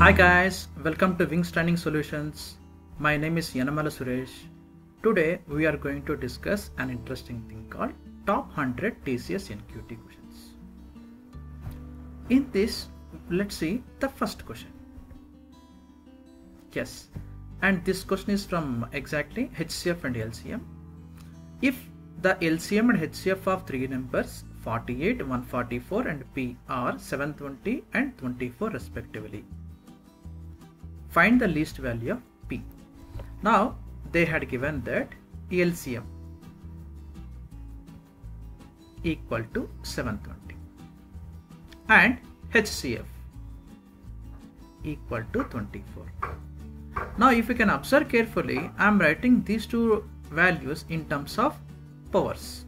Hi guys, welcome to Wings Training Solutions. My name is Yanamala Suresh. Today we are going to discuss an interesting thing called Top 100 TCS NQT questions. In this, let's see the first question. Yes, and this question is from exactly HCF and LCM. If the LCM and HCF of three numbers 48, 144 and P are 720 and 24 respectively, find the least value of P. Now they had given that LCM equal to 720 and HCF equal to 24. Now if you can observe carefully, I am writing these two values in terms of powers.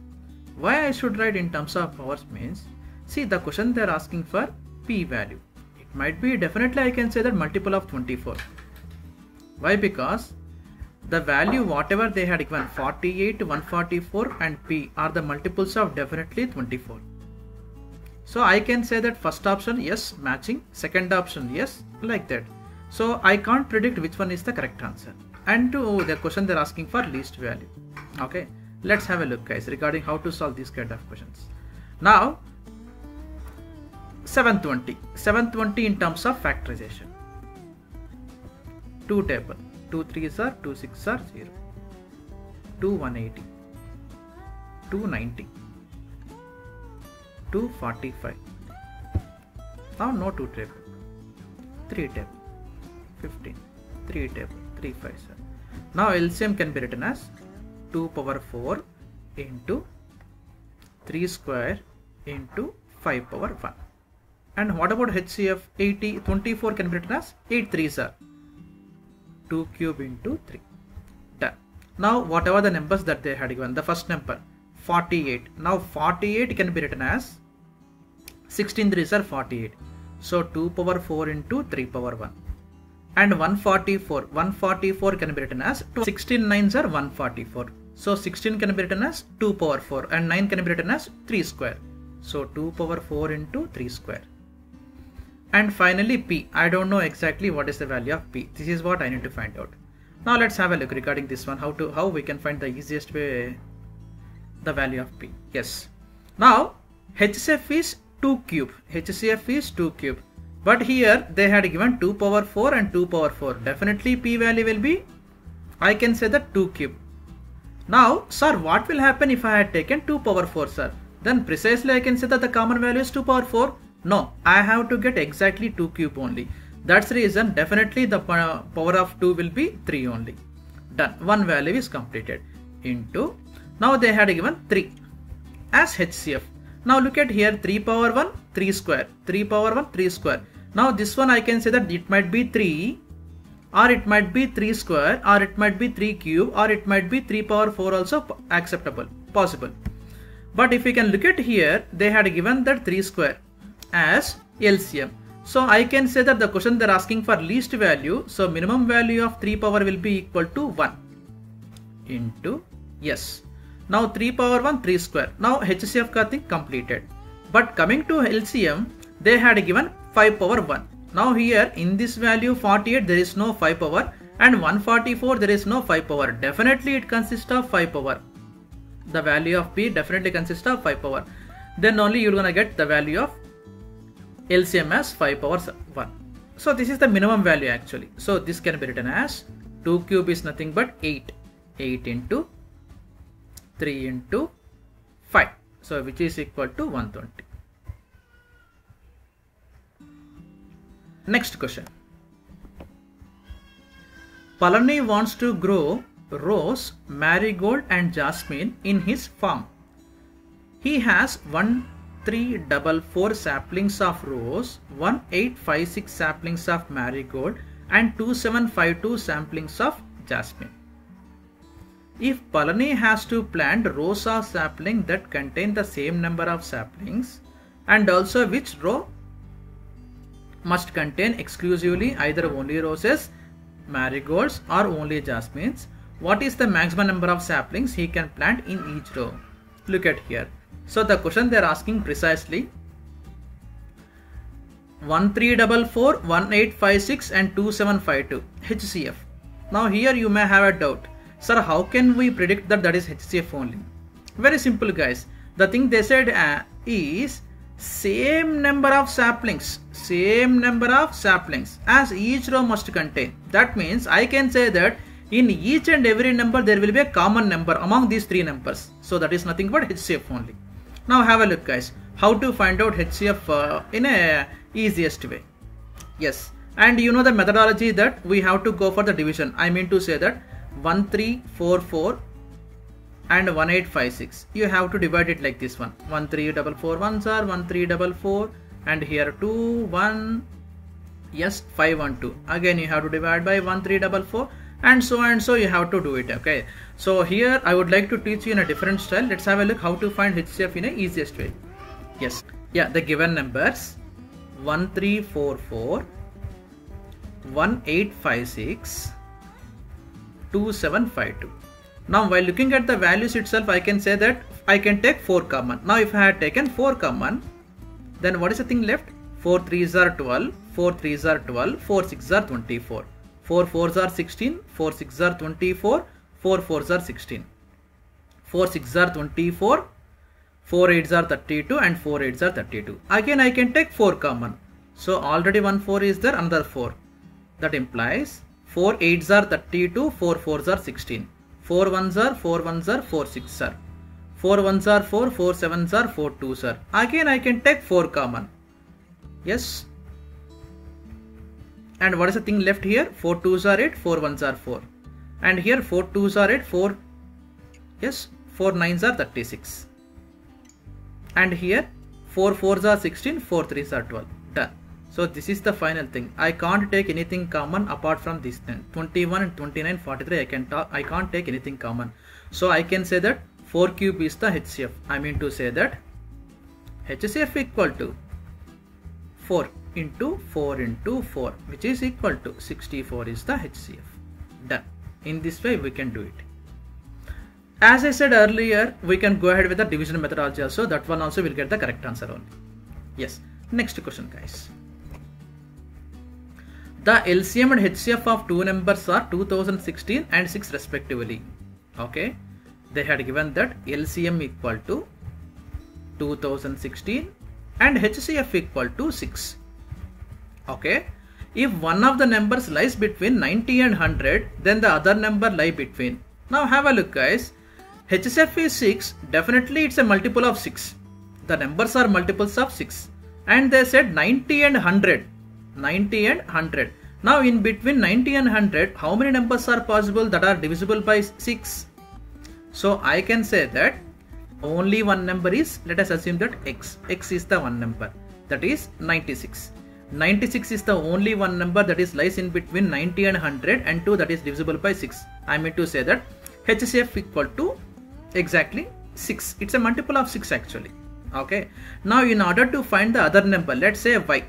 Why I should write in terms of powers means, see the question they are asking for P value. It might be definitely I can say that multiple of 24. Why? Because the value whatever they had given 48, 144 and P are the multiples of definitely 24. So I can say that first option yes matching, second option yes, like that. So I can't predict which one is the correct answer. And to the question they are asking for least value. Okay. Let's have a look guys regarding how to solve these kind of questions. Now 720 in terms of factorization. 2 table, 2 3s are 2 6 are 0, 2 180, 2 90, 2 45. Now no 2 table, 3 table, 15, 3 table, 3 5 7. Now LCM can be written as 2 power 4 into 3 square into 5 power 1. And what about HCF? 24 can be written as 8 3s are 2 cube into 3. Done. Now whatever the numbers that they had given, the first number 48. Now 48 can be written as 16 3s are 48. So 2 power 4 into 3 power 1. And 144 can be written as 16 9s are 144. So 16 can be written as 2 power 4 and 9 can be written as 3 square. So 2 power 4 into 3 square. And finally P. I don't know exactly what is the value of P. This is what I need to find out. Now let's have a look regarding this one. How we can find the easiest way the value of P. Yes. Now HCF is 2 cube. HCF is 2 cube. But here they had given 2 power 4 and 2 power 4. Definitely P value will be, I can say that 2 cube. Now, sir, what will happen if I had taken 2 power 4, sir? Then precisely I can say that the common value is 2 power 4. No, I have to get exactly 2 cube only. That's the reason definitely the power of 2 will be 3 only. Done. One value is completed. Into, now they had given 3 as HCF. Now look at here 3 power 1, 3 square. 3 power 1, 3 square. Now this one I can say that it might be 3 or it might be 3 square or it might be 3 cube or it might be 3 power 4 also acceptable, possible. But if you can look at here, they had given that 3 square as LCM. So I can say that the question they're asking for least value. So minimum value of 3 power will be equal to 1 into yes. Now 3 power 1, 3 square. Now HCF ka thing completed. But coming to LCM, they had given 5 power 1. Now here in this value 48 there is no 5 power and 144 there is no 5 power. Definitely it consists of 5 power. The value of P definitely consists of 5 power. Then only you're gonna get the value of LCM as 5 power 1. So this is the minimum value actually. So this can be written as 2 cube is nothing but 8. 8 into 3 into 5. So which is equal to 120. Next question. Palani wants to grow rose, marigold and jasmine in his farm. He has 1344 saplings of rose, 1856 saplings of marigold and 2752 saplings of jasmine. If Palani has to plant rows of sapling that contain the same number of saplings and also which row must contain exclusively either only roses, marigolds or only jasmines, what is the maximum number of saplings he can plant in each row? Look at here. So the question they are asking precisely 1344, 1856 and 2752 HCF. Now here you may have a doubt, sir, how can we predict that is HCF only? Very simple guys. The thing they said is same number of saplings as each row must contain. That means I can say that in each and every number there will be a common number among these three numbers. So that is nothing but HCF only. Now have a look guys, how to find out HCF in a easiest way. Yes, and you know the methodology that we have to go for the division. I mean to say that 1344 and 1856, you have to divide it like this one. 1344 ones are 1344 and here 2 1, yes, 5 1 2. Again you have to divide by 1344 and so you have to do it. Okay, so here I would like to teach you in a different style. Let's have a look how to find HCF in a easiest way. Yes, yeah, the given numbers 1344, 1856, 2752. Now while looking at the values itself, I can say that I can take 4 common. Now if I had taken 4 common, then what is the thing left? 4 3s are 12, 4 3s are 12, 4 6s are 24, 4 4s are 16, 4 6s are 24, 4 4s are 16, 4 6s are 24, 4 8s are 32 and 4 8s are 32. Again I can take 4 common. So already 1 4 is there, another 4. That implies 4 8s are 32, 4 4s are 16. 4 1s are 4 1s are 4 6s are 4 1s are 4 4 7s are 4 2s are. Again I can take 4 common. Yes, and what is the thing left here? 4 2s are 8, 4 1s are 4 and here 4 2s are 8, 4, yes, 4 9s are 36 and here 4 4s are 16, 4 3s are 12. Done. So this is the final thing. I can't take anything common apart from this thing. 21 and 29, 43 I can't take anything common. So I can say that 4 cube is the HCF. I mean to say that HCF equal to 4 into 4 into 4, which is equal to 64 is the HCF. Done. In this way we can do it. As I said earlier, we can go ahead with the division methodology also. That one also will get the correct answer only. Yes. Next question guys. The LCM and HCF of two numbers are 2016 and 6 respectively. Okay. They had given that LCM equal to 2016 and HCF equal to 6. Okay. If one of the numbers lies between 90 and 100, then the other number lie between. Now have a look guys. HCF is 6. Definitely it's a multiple of 6. The numbers are multiples of 6. And they said 90 and 100. 90 and 100. Now in between 90 and 100, how many numbers are possible that are divisible by 6? So I can say that only one number is, let us assume that x. X is the one number, that is 96. 96 is the only one number that is lies in between 90 and 100 and 2 that is divisible by 6. I mean to say that HCF equal to exactly 6. It's a multiple of 6 actually. Okay. Now in order to find the other number, let's say y.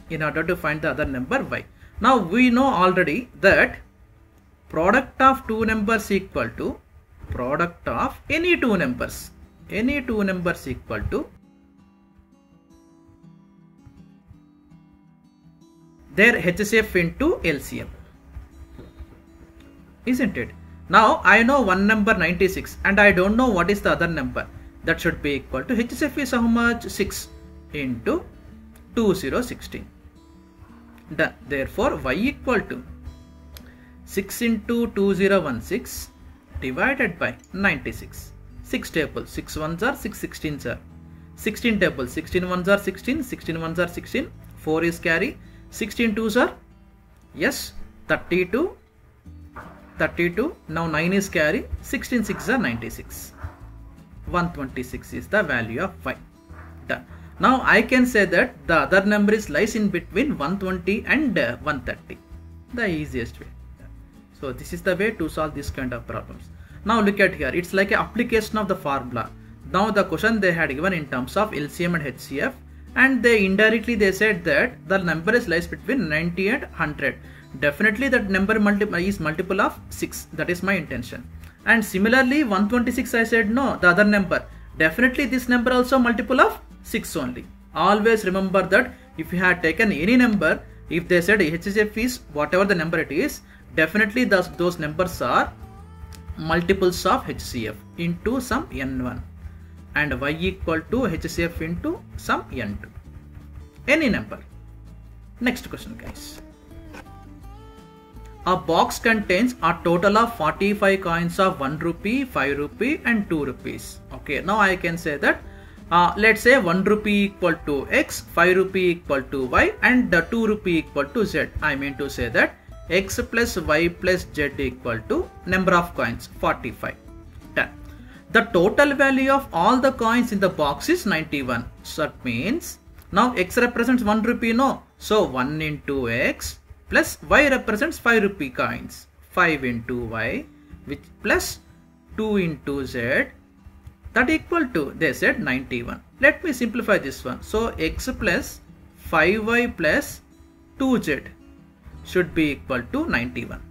In order to find the other number y. Now we know already that product of two numbers equal to product of any two numbers. Any two numbers equal to their HCF into LCM. Isn't it? Now I know one number 96 and I don't know what is the other number. That should be equal to HCF is how much? 6 into 2016. Done. Therefore y equal to 6 into 2016 divided by 96. 6 tables, 6 ones are 6 16s are 16 tables, 16 ones are 16, 16 ones are 16, 4 is carry, 16 twos are, yes, 32, 32, now 9 is carry, 16 6 are 96. 126 is the value of y. Done. Now I can say that the other number is lies in between 120 and 130. The easiest way. So this is the way to solve this kind of problems. Now look at here. It's like an application of the formula. Now the question they had given in terms of LCM and HCF, and they indirectly they said that the number is lies between 90 and 100. Definitely that number is multiple of 6. That is my intention. And similarly 126 I said no, the other number. Definitely this number also multiple of 6 only. Always remember that If you had taken any number, if they said HCF is whatever the number it is, definitely those numbers are multiples of HCF into some n1 and y equal to HCF into some n2. Any number. Next question, guys. A box contains a total of 45 coins of 1 rupee, 5 rupee and 2 rupees. Okay, now I can say that let's say 1 rupee equal to x, 5 rupee equal to y and 2 rupee equal to z. I mean to say that x plus y plus z equal to number of coins 45. Done. The total value of all the coins in the box is 91. So that means now x represents 1 rupee, no? So 1 into x plus y represents 5 rupee coins. 5 into y which plus 2 into z, that equal to, they said 91. Let me simplify this one. So x plus 5y plus 2z should be equal to 91.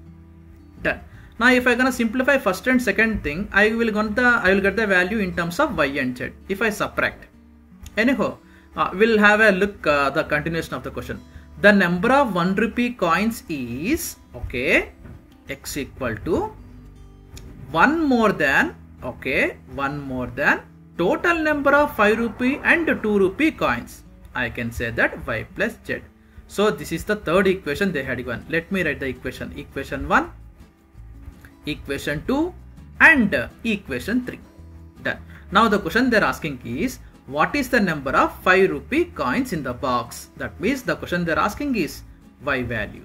Done. Now if I gonna simplify first and second thing, I will get the value in terms of y and z if I subtract. Anyhow, we'll have a look the continuation of the question. The number of 1 rupee coins is, okay, x equal to 1 more than total number of 5 rupee and 2 rupee coins. I can say that y plus z. So this is the third equation they had given. Let me write the equation. Equation 1, equation 2 and equation 3. Done. Now the question they are asking is, what is the number of 5 rupee coins in the box? That means the question they are asking is y value.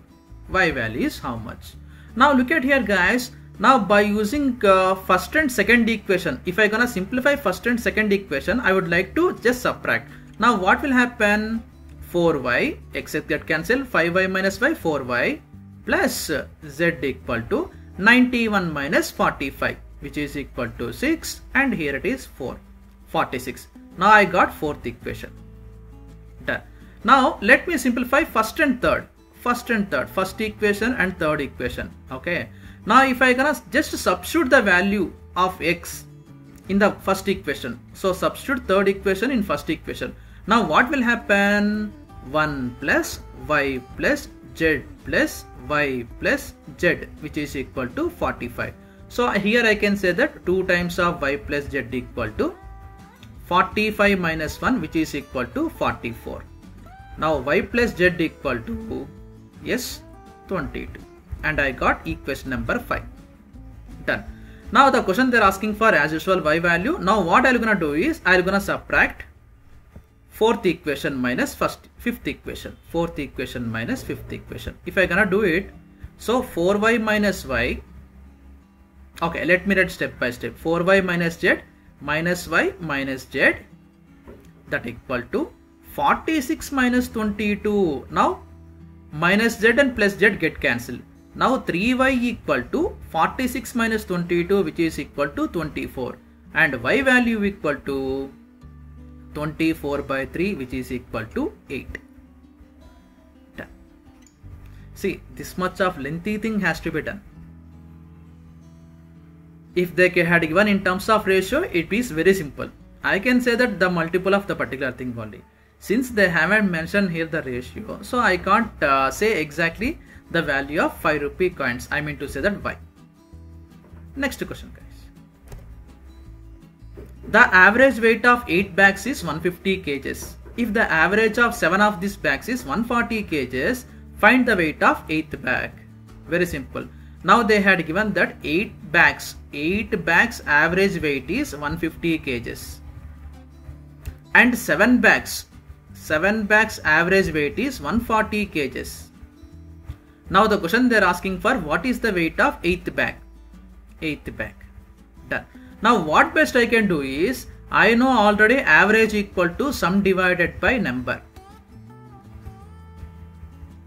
Y value is how much? Now look at here, guys. Now by using first and second equation, if I gonna simplify first and second equation, I would like to just subtract. Now what will happen? 4y, x get cancelled, 5y minus y, 4y plus z equal to 91 minus 45, which is equal to 6, and here it is 4, 46. Now I got fourth equation. Done. Now let me simplify first and third. First equation and third equation. Okay. Now if I gonna just substitute the value of x in the first equation, so substitute third equation in first equation. Now what will happen? 1 plus y plus z plus y plus z, which is equal to 45. So here I can say that 2 times of y plus z equal to 45 minus 1, which is equal to 44. Now y plus z equal to, yes, 22. And I got equation number 5. Done. Now the question they are asking for, as usual, y value. Now what I am gonna do is, I am gonna subtract fourth equation minus fifth equation. Fourth equation minus fifth equation. If I gonna do it, so 4y minus y. Okay, let me write step by step. 4y minus z minus y minus z, that equal to 46 minus 22. Now minus z and plus z get cancelled. Now 3y equal to 46 minus 22, which is equal to 24, and y value equal to 24 by 3, which is equal to 8. Done. See, this much of lengthy thing has to be done. If they had given in terms of ratio, it is very simple. I can say that the multiple of the particular thing only. Since they haven't mentioned here the ratio, so I can't say exactly the value of 5 rupee coins. I mean to say that y. Next question, guys. The average weight of 8 bags is 150 kgs. If the average of 7 of these bags is 140 kgs, find the weight of 8th bag. Very simple. Now they had given that 8 bags average weight is 150 kgs. And 7 bags average weight is 140 kgs. Now the question they are asking for, what is the weight of 8th bag? 8th bag. Done. Now what best I can do is, I know already average equal to sum divided by number.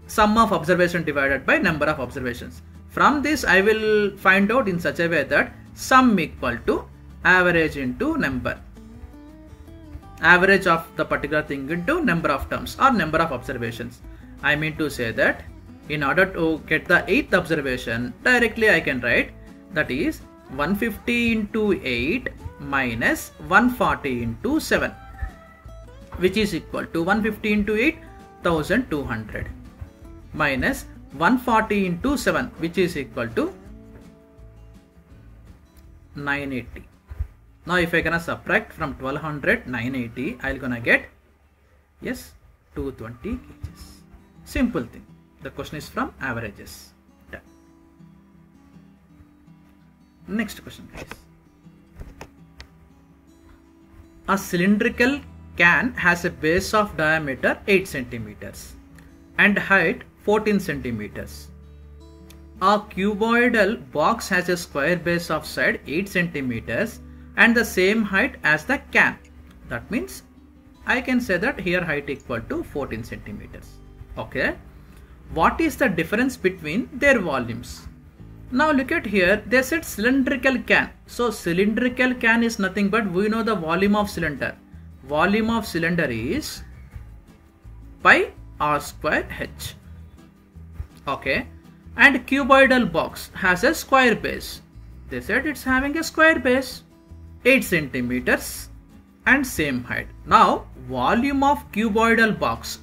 Sum of observation divided by number of observations. From this I will find out in such a way that sum equal to average into number. Average of the particular thing into number of terms or number of observations. I mean to say that in order to get the 8th observation, directly I can write, that is 150 into 8 minus 140 into 7, which is equal to 150 into 8, 1200 minus 140 into 7, which is equal to 980. Now if I gonna subtract from 1200 980, I'll gonna get, yes, 220 kgs. Simple thing. The question is from averages. Done. Next question, guys. A cylindrical can has a base of diameter 8 centimeters and height 14 centimeters. A cuboidal box has a square base of side 8 centimeters and the same height as the can. That means I can say that here height equal to 14 centimeters. Okay. What is the difference between their volumes? Now look at here, they said cylindrical can. So cylindrical can is nothing but we know the volume of cylinder. Volume of cylinder is pi r square h. Okay. And cuboidal box has a square base. They said it's having a square base, 8 centimeters and same height. Now volume of cuboidal box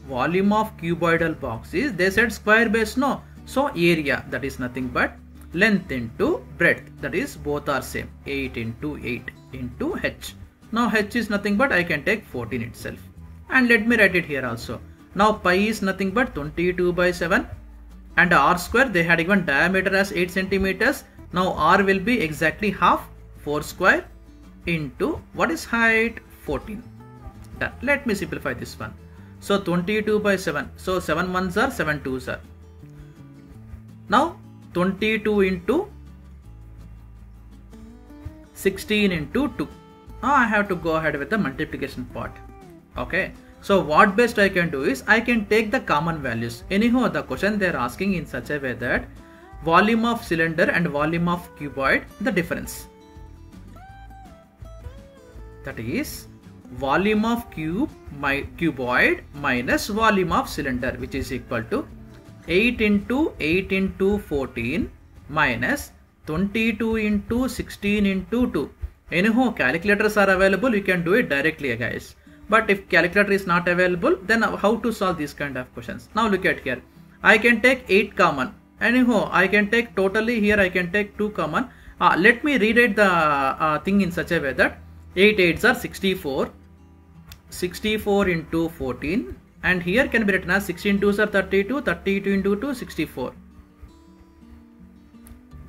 is, they said square base, no. So area, that is nothing but length into breadth, that is both are same, 8 into 8 into h. Now h is nothing but I can take 14 itself, and let me write it here also. Now pi is nothing but 22 by 7 and r square, they had given diameter as 8 centimeters. Now r will be exactly half, 4 square into what is height, 14. Done. Let me simplify this one. So 22 by 7. So 7 ones are 7 twos are. Now 22 into 16 into 2. Now I have to go ahead with the multiplication part. Okay. So what best I can do is I can take the common values. Anyhow, the question they are asking in such a way that volume of cylinder and volume of cuboid, the difference. That is volume of cuboid minus volume of cylinder, which is equal to 8 into 8 into 14 minus 22 into 16 into 2. Anyhow, calculators are available, you can do it directly, guys. But if calculator is not available, then how to solve these kind of questions? Now look at here. I can take 8 common. Anyhow, I can take totally here, I can take 2 common. Let me rewrite the thing in such a way that 8 8s are 64. 64 into 14. And here can be written as 16 2s are 32. 32 into 2, 64.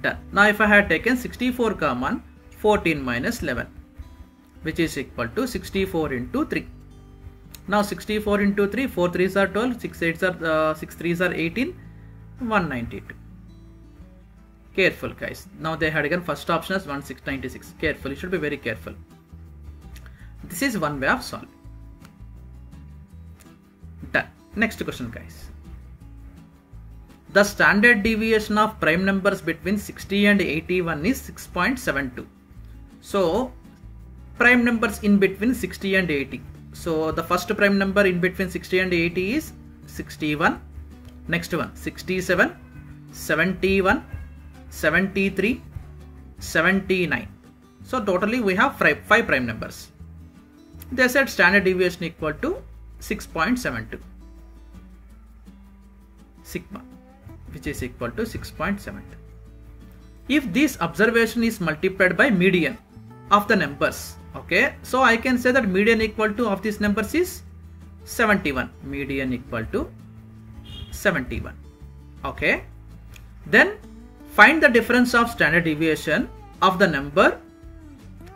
Done. Now if I had taken 64 common, 14 minus 11, which is equal to 64 into 3. Now 64 into 3, 4 3s are 12, 6 8s are 6 3s are 18, 192. Careful, guys. Now they had again first option as 1696. Careful, you should be very careful. This is one way of solving. Done. Next question, guys. The standard deviation of prime numbers between 60 and 81 is 6.72. So prime numbers in between 60 and 80. So the first prime number in between 60 and 80 is 61. Next one 67, 71, 73, 79. So totally we have 5 prime numbers. They said standard deviation equal to 6.72 sigma, which is equal to 6.72. If this observation is multiplied by median of the numbers, okay, so I can say that median equal to of these numbers is 71. Median equal to 71. Okay. Then find the difference of standard deviation of the number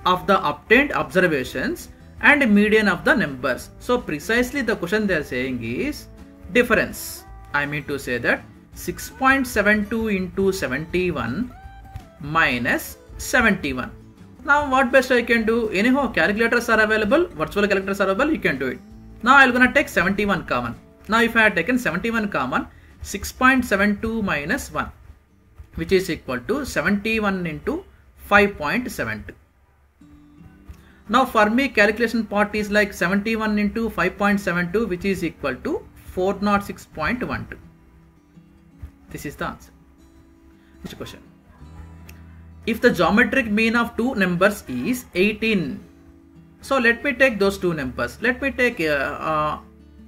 of the obtained observations and median of the numbers. So precisely the question they are saying is difference. I mean to say that 6.72 into 71 minus 71. Now what best I can do? Anyhow, calculators are available, virtual calculators are available, you can do it. Now I'm gonna take 71 common. Now if I had taken 71 common, 6.72 minus 1, which is equal to 71 into 5.72. Now for me calculation part is like 71 into 5.72, which is equal to 406.12. This is the answer. Next question. If the geometric mean of two numbers is 18, so let me take those two numbers. Let me take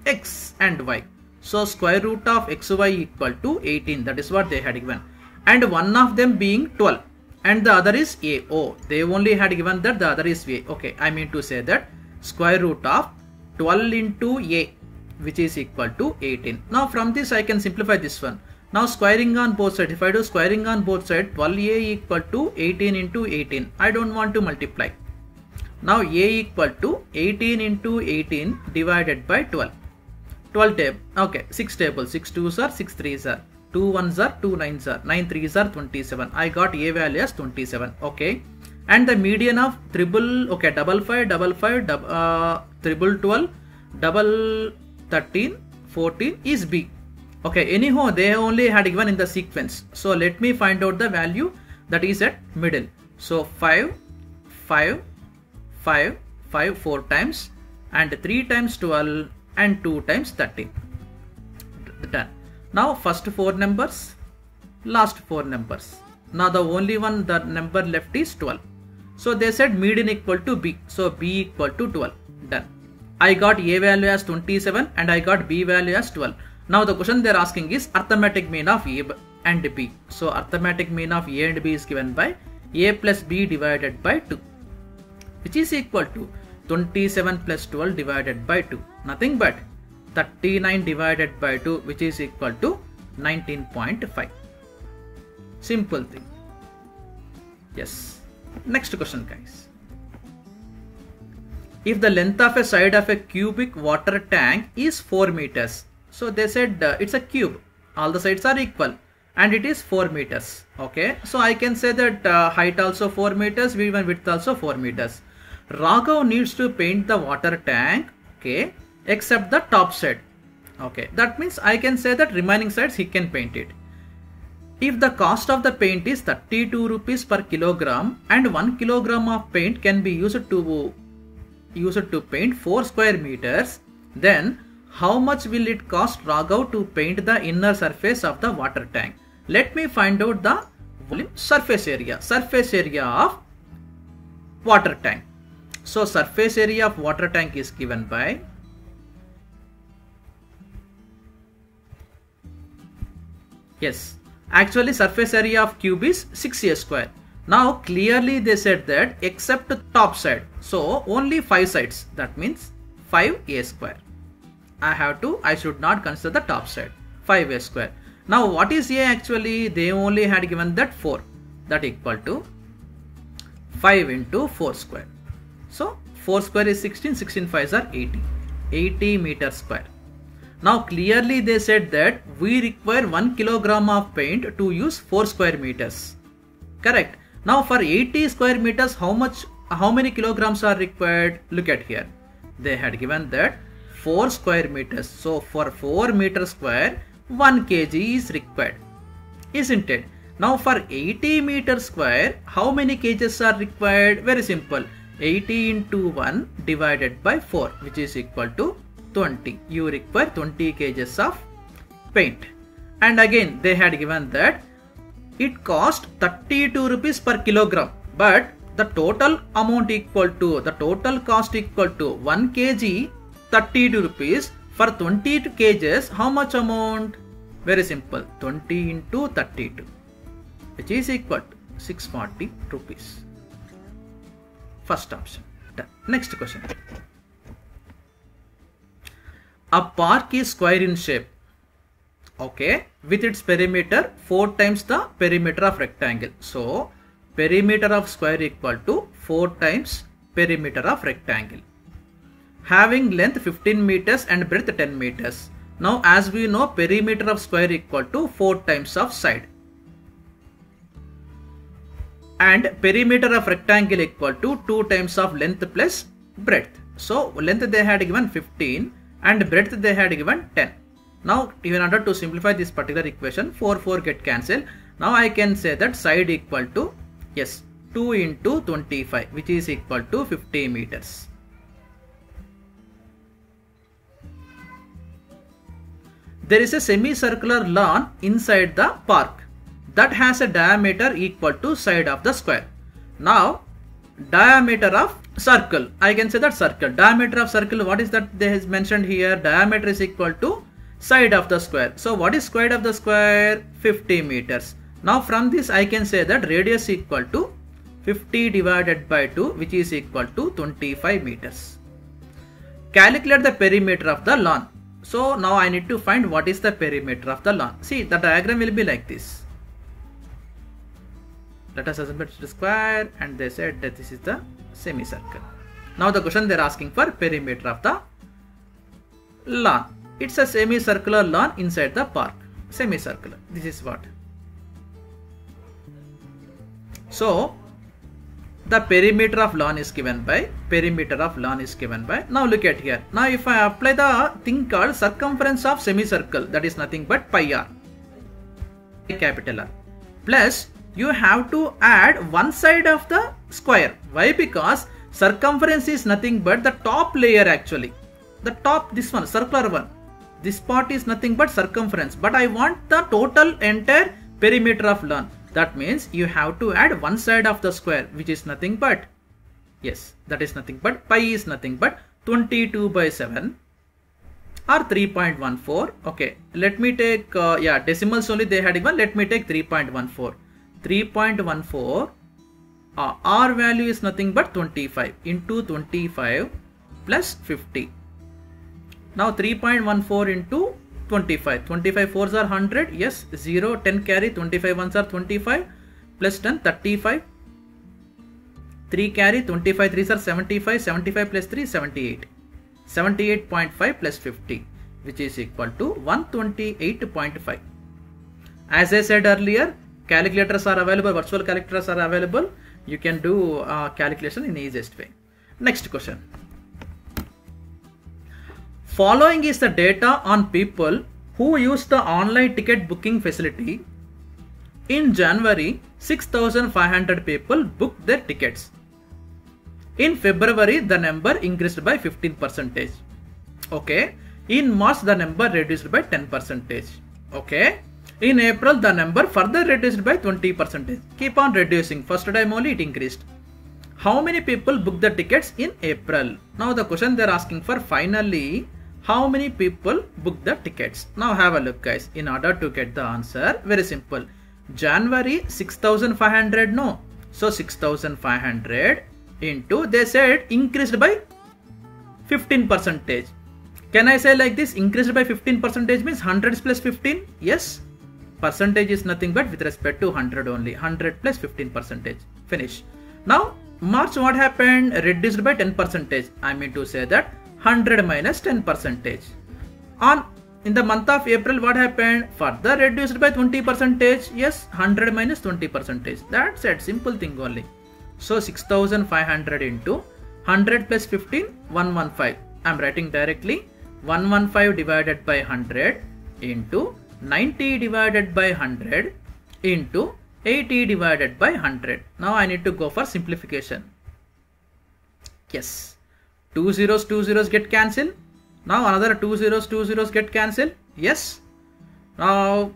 x and y. So square root of xy equal to 18. That is what they had given. And one of them being 12. And the other is a. Oh, they only had given that, the other is a. Okay, I mean to say that square root of 12 into a, which is equal to 18. Now from this I can simplify this one. Now squaring on both sides, if I do squaring on both sides, 12a equal to 18 into 18. I don't want to multiply. Now a equal to 18 into 18 divided by 12. 12 table. Okay, 6 tables. 6 2s are 6 3s are. 2 1s are 2 9s are. 9 3s are 27. I got a value as 27. Okay. And the median of triple, okay, double 5, double 5, triple 12, double 13, 14 is B. Okay, anyhow, they only had given in the sequence. So let me find out the value that is at middle. So 5, 5, 5, 5 4 times and 3 times 12 and 2 times 13. Done. Now first 4 numbers, last 4 numbers. Now the only one, the number left is 12. So they said median equal to B. So B equal to 12. Done. I got A value as 27 and I got B value as 12. Now the question they are asking is arithmetic mean of A and B. So arithmetic mean of A and B is given by A plus B divided by 2, which is equal to 27 plus 12 divided by 2. Nothing but 39 divided by 2, which is equal to 19.5. Simple thing. Yes. Next question, guys. If the length of a side of a cubic water tank is 4 meters. So they said it's a cube. All the sides are equal and it is 4 meters. Okay. So I can say that height also 4 meters, even width also 4 meters. Raghav needs to paint the water tank. Okay. Except the top side. Okay. That means I can say that remaining sides he can paint it. If the cost of the paint is 32 rupees per kilogram and 1 kilogram of paint can be used to paint 4 square meters, then how much will it cost Raghav to paint the inner surface of the water tank? Let me find out the volume, surface area of water tank. So surface area of water tank is given by actually surface area of cube is 6a square. Now clearly they said that except top side, so only 5 sides, that means 5a square. I should not consider the top side, 5a square. Now what is a actually? They only had given that 4, that equal to 5 into 4 square. So 4 square is 16, 16 5s are 80 meters square. Now clearly they said that we require 1 kilogram of paint to use 4 square meters. Correct. Now for 80 square meters, how many kilograms are required? Look at here. They had given that 4 square meters. So for 4 meters square, 1 kg is required. Isn't it? Now for 80 meters square, how many kgs are required? Very simple. 80 into 1 divided by 4, which is equal to 20. You require 20 kgs of paint. And again they had given that it cost 32 rupees per kilogram, but the total amount equal to, the total cost equal to 1 kg 32 rupees. For 20 kgs, how much amount? Very simple, 20 into 32, which is equal to 640 rupees. First option. Done. Next question. A park is square in shape, okay, with its perimeter 4 times the perimeter of rectangle. So perimeter of square equal to 4 times perimeter of rectangle, having length 15 meters and breadth 10 meters. Now as we know, perimeter of square equal to 4 times of side, and perimeter of rectangle equal to 2 times of length plus breadth. So length they had given 15 and breadth they had given 10. Now in order to simplify this particular equation, 4 get cancelled. Now I can say that side equal to 2 into 25, which is equal to 50 meters. There is a semicircular lawn inside the park that has a diameter equal to side of the square. Now diameter of circle, I can say that circle, diameter of circle, what is that they has mentioned here? Diameter is equal to side of the square. So what is square of the square? 50 meters. Now from this I can say that radius equal to 50 divided by 2, which is equal to 25 meters. Calculate the perimeter of the lawn. So now I need to find what is the perimeter of the lawn. See, the diagram will be like this. Let us assume it's the square, and they said that this is the semicircle. Now the question they are asking for perimeter of the lawn. It's a semicircular lawn inside the park. Semicircular. This is what. So the perimeter of lawn is given by, now look at here. Now if I apply the thing called circumference of semicircle, that is nothing but pi r, capital R, plus you have to add one side of the square. Why? Because circumference is nothing but the top layer actually. The top, this one, circular one. This part is nothing but circumference. But I want the total entire perimeter of lawn. That means you have to add one side of the square, which is nothing but, yes, that is nothing but, pi is nothing but 22 by 7 or 3.14. Okay, let me take, decimals only they had given. Let me take 3.14. 3.14, R value is nothing but 25 into 25 plus 50. Now 3.14 into 25. 25 4s are 100. Yes, 0, 10 carry, 25 1s are 25, plus 10, 35. 3 carry, 25 3s are 75, 75 plus 3, 78. 78.5 plus 50, which is equal to 128.5. As I said earlier, calculators are available, virtual calculators are available. You can do calculation in the easiest way. Next question. Following is the data on people who use the online ticket booking facility. In January, 6,500 people booked their tickets. In February, the number increased by 15%. Okay. In March, the number reduced by 10%. Okay. In April, the number further reduced by 20%. Keep on reducing. First time only it increased. How many people booked the tickets in April? Now the question they are asking for, finally, how many people booked the tickets? Now have a look guys. In order to get the answer, very simple. January 6,500, no. So 6,500 into, they said increased by 15%. Can I say like this? Increased by 15% means 100 plus 15? Yes. Percentage is nothing but with respect to 100 only. 100 plus 15%. Finish. Now March what happened? Reduced by 10%. I mean to say that 100 minus 10%. In the month of April what happened? Further reduced by 20%. Yes, 100 minus 20%. That's it. Simple thing only. So 6,500 into 100 plus 15, 115. I am writing directly. 115 divided by 100 into 90 divided by 100 into 80 divided by 100. Now I need to go for simplification. Yes. 2 zeros get cancelled. Now another 2 zeros get cancelled. Yes. Now,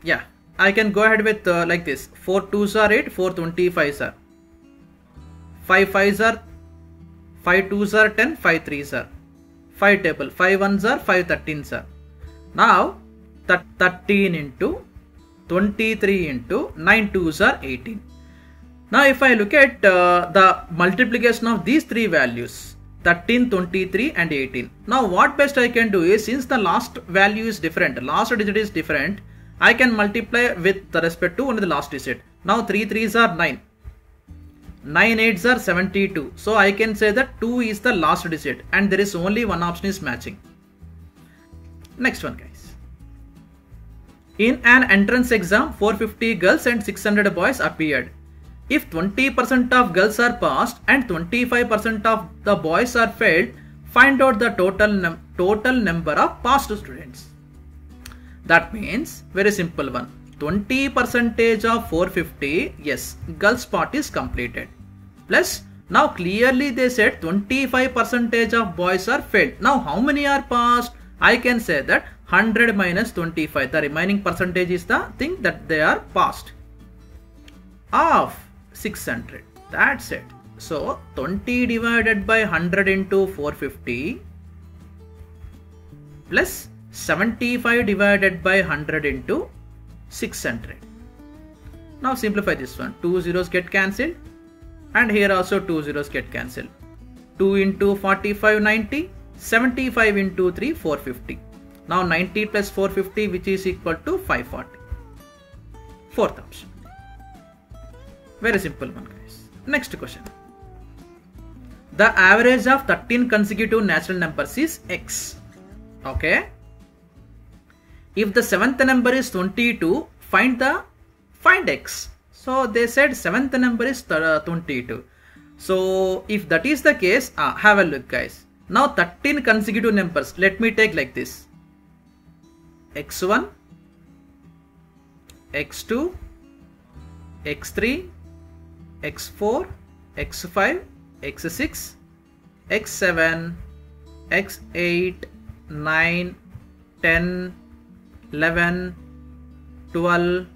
yeah, I can go ahead with like this. 4 2s are 8, 4 25s are 5 5s are 5 2s are 10, 5 3s are 5 table, 5 1s are 5 13s are. Now 13 into 23 into 9 2s are 18. Now if I look at the multiplication of these three values, 13, 23 and 18. Now what best I can do is, since the last value is different, last digit is different, I can multiply with the respect to only the last digit. Now 3 3s are 9. 9 8s are 72. So I can say that 2 is the last digit and there is only one option is matching. Next one guys. In an entrance exam, 450 girls and 600 boys appeared. If 20% of girls are passed and 25% of the boys are failed, find out the total number of passed students. That means very simple one. 20% of 450, yes, girls part is completed. Plus, now clearly they said 25% of boys are failed. Now how many are passed? I can say that 100 minus 25. The remaining percentage is the thing that they are passed. Of 600. That's it. So 20 divided by 100 into 450 plus 75 divided by 100 into 600. Now simplify this one. 2 zeros get cancelled and here also 2 zeros get cancelled. 2 into 45, 90. 75 into 3, 450. Now 90 plus 450, which is equal to 540. Fourth option. Very simple one, guys. Next question. The average of 13 consecutive natural numbers is x. Okay. If the seventh number is 22, find x. So they said seventh number is 22. So if that is the case, have a look, guys. Now 13 consecutive numbers. Let me take like this. x1, x2, x3, x4, x5, x6, x7, x8, 9, 10, 11, 12,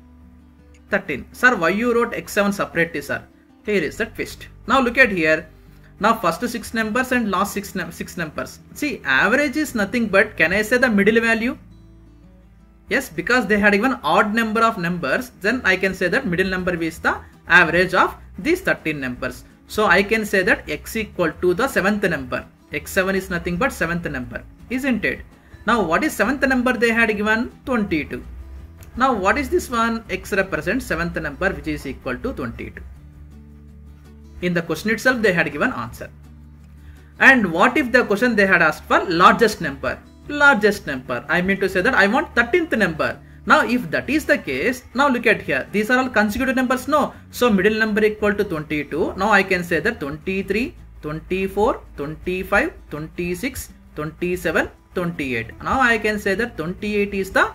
13. Sir, why you wrote x7 separately, sir? Here is the twist. Now look at here. Now first 6 numbers and last 6 numbers. See, average is nothing but, can I say the middle value? Yes, because they had given odd number of numbers, then I can say that middle number is the average of these 13 numbers. So I can say that x equal to the 7th number. x7 is nothing but 7th number, isn't it? Now what is 7th number they had given? 22. Now what is this one? X represents 7th number, which is equal to 22. In the question itself they had given answer. And what if the question they had asked for largest number? Largest number. I mean to say that I want 13th number. Now if that is the case, now look at here. These are all consecutive numbers, no? So middle number equal to 22. Now I can say that 23, 24, 25, 26, 27, 28. Now I can say that 28 is the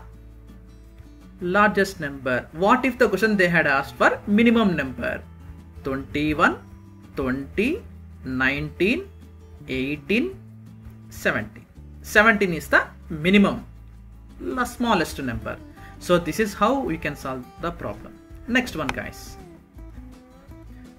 largest number. What if the question they had asked for minimum number? 21, 20, 19, 18, 17. 17 is the minimum, the smallest number. So this is how we can solve the problem. Next one, guys.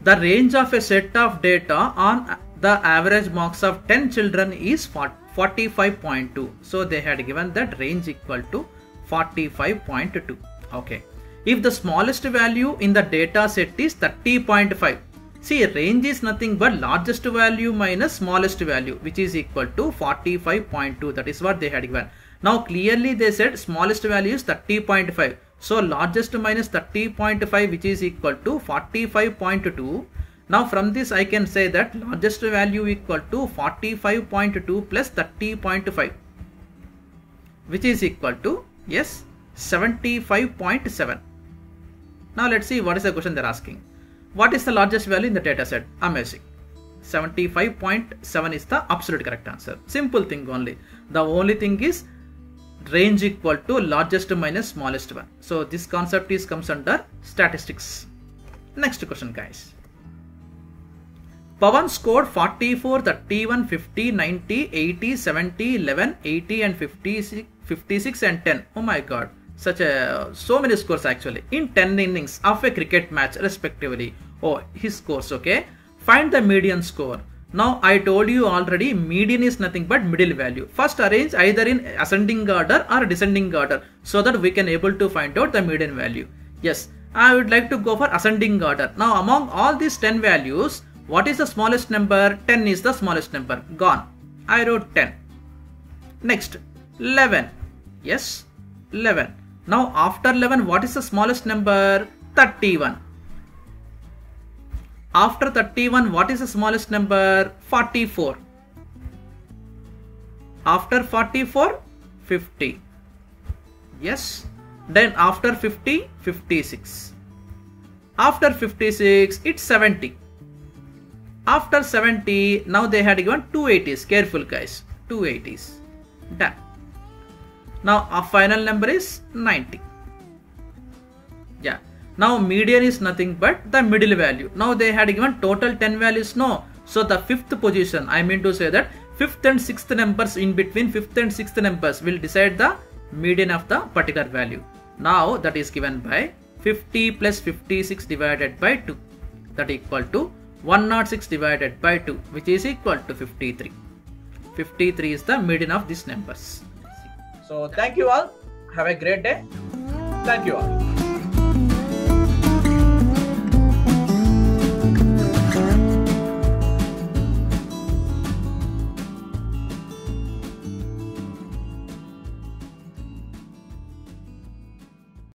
The range of a set of data on the average marks of 10 children is 45.2. So they had given that range equal to 45.2. Okay. If the smallest value in the data set is 30.5. See, range is nothing but largest value minus smallest value, which is equal to 45.2. That is what they had given. Now clearly they said smallest value is 30.5. So largest minus 30.5, which is equal to 45.2. Now from this I can say that largest value equal to 45.2 plus 30.5, which is equal to, yes, 75.7. Now let's see what is the question they're asking. What is the largest value in the data set? Amazing. 75.7 is the absolute correct answer. Simple thing only. The only thing is range equal to largest minus smallest one. So this concept comes under statistics. Next question, guys. Pawan scored 44, 31, 50, 90, 80, 70, 11, 80 and 56 and 10. Oh my god. So many scores actually in 10 innings of a cricket match respectively. Oh, his scores. Okay, find the median score. Now I told you already, median is nothing but middle value. First arrange either in ascending order or descending order so that we can able to find out the median value. Yes, I would like to go for ascending order. Now among all these 10 values, what is the smallest number? 10 is the smallest number. Gone. I wrote 10. Next, 11. Yes, 11. Now after 11, what is the smallest number? 31. After 31, what is the smallest number? 44. After 44, 50. Yes. Then after 50, 56. After 56, it's 70. After 70, now they had given 280s. Careful, guys. 280s. Done. Now our final number is 90. Yeah. Now median is nothing but the middle value. Now they had given total 10 values. No. So the fifth position, I mean to say that 5th and 6th numbers, in between 5th and 6th numbers will decide the median of the particular value. Now that is given by 50 plus 56 divided by 2. That equal to 106 divided by 2, which is equal to 53. 53 is the median of these numbers. So thank you all. Have a great day. Thank you all.